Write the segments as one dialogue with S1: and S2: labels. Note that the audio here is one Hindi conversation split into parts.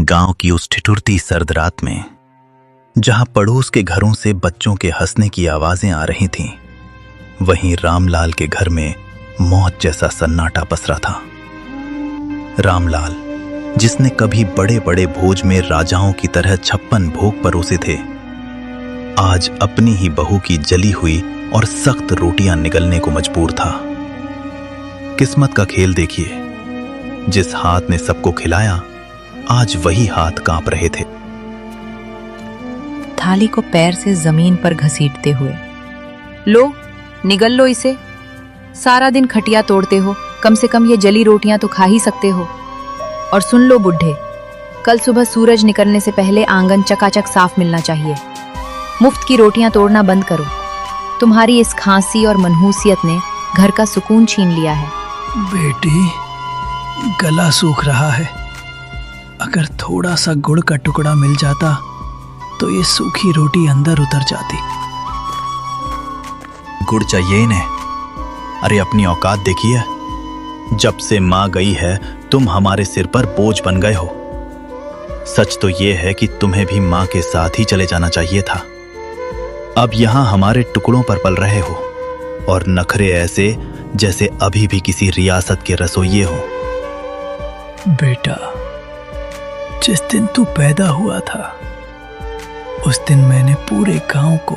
S1: गांव की उस ठिठुरती सर्द रात में, जहां पड़ोस के घरों से बच्चों के हंसने की आवाजें आ रही थीं, वहीं रामलाल के घर में मौत जैसा सन्नाटा पसरा था। रामलाल, जिसने कभी बड़े बड़े भोज में राजाओं की तरह 56 भोग परोसे थे, आज अपनी ही बहू की जली हुई और सख्त रोटियां निगलने को मजबूर था। किस्मत का खेल देखिए, जिस हाथ ने सबको खिलाया, आज वही हाथ कांप रहे थे।
S2: थाली को पैर से जमीन पर घसीटते हुए, लो निगल लो इसे, सारा दिन खटिया तोड़ते हो, कम से कम ये जली रोटियां तो खा ही सकते हो। और सुन लो बुढ़े, कल सुबह सूरज निकलने से पहले आंगन चकाचक साफ मिलना चाहिए। मुफ्त की रोटियां तोड़ना बंद करो। तुम्हारी इस खांसी और मनहूसियत ने घर का सुकून छीन लिया है।
S3: बेटी, गला सूख रहा है, अगर थोड़ा सा गुड़ का टुकड़ा मिल जाता तो ये सूखी रोटी अंदर उतर जाती।
S1: गुड़ चाहिए इन्हें? अरे अपनी औकात देखिए, जब से माँ गई है तुम हमारे सिर पर बोझ बन गए हो। सच तो ये है कि तुम्हें भी माँ के साथ ही चले जाना चाहिए था। अब यहाँ हमारे टुकड़ों पर पल रहे हो और नखरे ऐसे जैसे अभी भी किसी रियासत के रसोइये हो।
S3: बेटा, जिस दिन तू पैदा हुआ था, उस दिन मैंने पूरे गांव को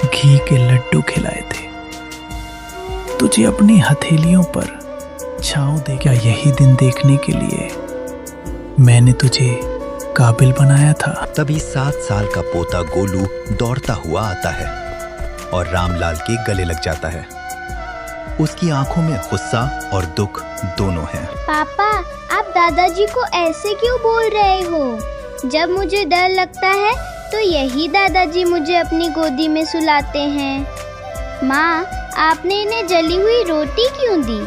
S3: घी के लड्डू खिलाए थे। तुझे अपनी हथेलियों पर छांव दे, क्या यही दिन देखने के लिए मैंने तुझे काबिल बनाया था?
S1: तभी 7 साल का पोता गोलू दौड़ता हुआ आता है और रामलाल के गले लग जाता है। उसकी आंखों में गुस्सा और दुख दोनों हैं।
S4: पापा, आप दादाजी को ऐसे क्यों बोल रहे हो? जब मुझे डर लगता है तो यही दादाजी मुझे अपनी गोदी में सुलाते हैं। माँ, आपने इन्हें जली हुई रोटी क्यों दी?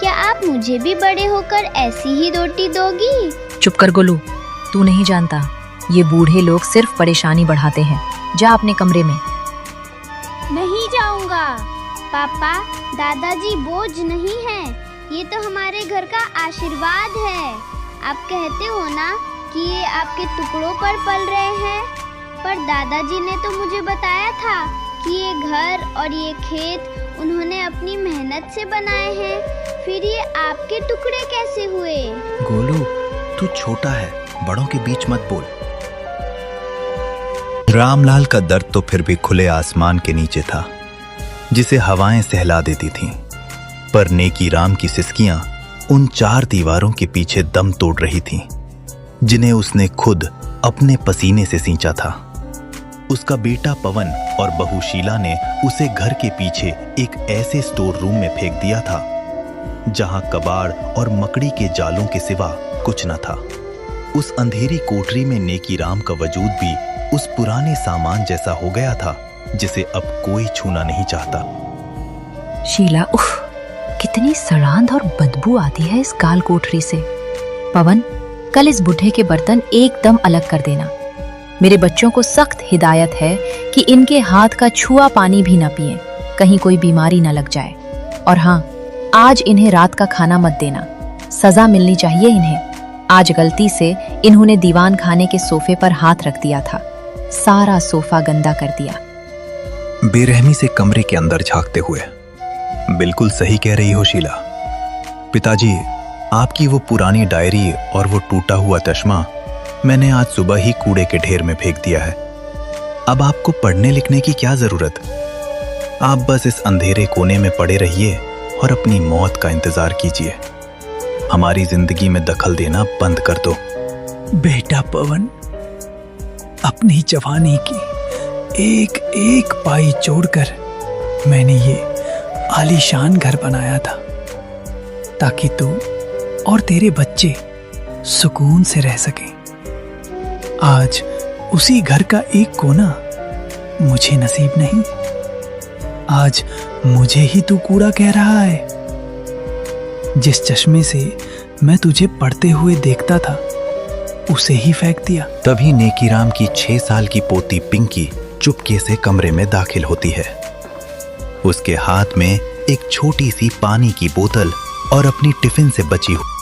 S4: क्या आप मुझे भी बड़े होकर ऐसी ही रोटी दोगी?
S2: चुप कर गोलू, तू नहीं जानता, ये बूढ़े लोग सिर्फ परेशानी बढ़ाते हैं। जा अपने कमरे में।
S4: नहीं जाऊंगा। पापा, दादाजी बोझ नहीं है, ये तो हमारे घर का आशीर्वाद है। आप कहते हो ना कि ये आपके टुकड़ों पर पल रहे हैं, पर दादाजी ने तो मुझे बताया था कि ये घर और ये खेत उन्होंने अपनी मेहनत से बनाए हैं। फिर ये आपके टुकड़े कैसे हुए?
S1: गोलू, तू छोटा है, बड़ों के बीच मत बोल। रामलाल का दर्द तो फिर भी खुले आसमान के नीचे था, जिसे हवाएं सहला देती थीं, पर नेकी राम की सिसकियां उन 4 दीवारों के पीछे दम तोड़ रही थीं, जिन्हें उसने खुद अपने पसीने से सींचा था। उसका बेटा पवन और बहू शीला ने उसे घर के पीछे एक ऐसे स्टोर रूम में फेंक दिया था, जहां कबाड़ और मकड़ी के जालों के सिवा कुछ न था। उस अंधेरी कोठरी में नेकी राम का वजूद भी उस पुराने सामान जैसा हो गया था, जिसे अब कोई छूना नहीं चाहता।
S2: शीला, उफ, कितनी सड़ांध और बदबू आती है इस काल कोठरी से। पवन, कल इस बुढ़े के बर्तन एकदम अलग कर देना। मेरे बच्चों को सख्त हिदायत है कि इनके हाथ का छुआ पानी भी न पिएं, कहीं कोई बीमारी न लग जाए। और हाँ, आज इन्हें रात का खाना मत देना, सजा मिलनी चाहिए इन्हें। आज गलती से इन्होंने दीवान खाने के सोफे पर हाथ रख दिया था, सारा सोफा गंदा कर दिया।
S1: बेरहमी से कमरे के अंदर झांकते हुए, बिल्कुल सही कह रही हो शीला। पिताजी, आपकी वो पुरानी डायरी और वो टूटा हुआ चश्मा मैंने आज सुबह ही कूड़े के ढेर में फेंक दिया है। अब आपको पढ़ने लिखने की क्या जरूरत? आप बस इस अंधेरे कोने में पड़े रहिए और अपनी मौत का इंतजार कीजिए। हमारी जिंदगी में दखल देना बंद कर दो।
S3: बेटा पवन, अपनी जवानी की एक एक पाई जोड़कर मैंने ये आलीशान घर बनाया था, ताकि तू और तेरे बच्चे सुकून से रह सकें। आज उसी घर का एक कोना मुझे नसीब नहीं। आज मुझे ही तू कूड़ा कह रहा है। जिस चश्मे से मैं तुझे पढ़ते हुए देखता था, उसे ही फेंक दिया।
S1: तभी नेकीराम की 6 साल की पोती पिंकी चुपके से कमरे में दाखिल होती है। उसके हाथ में एक छोटी सी पानी की बोतल और अपनी टिफिन से बची हुई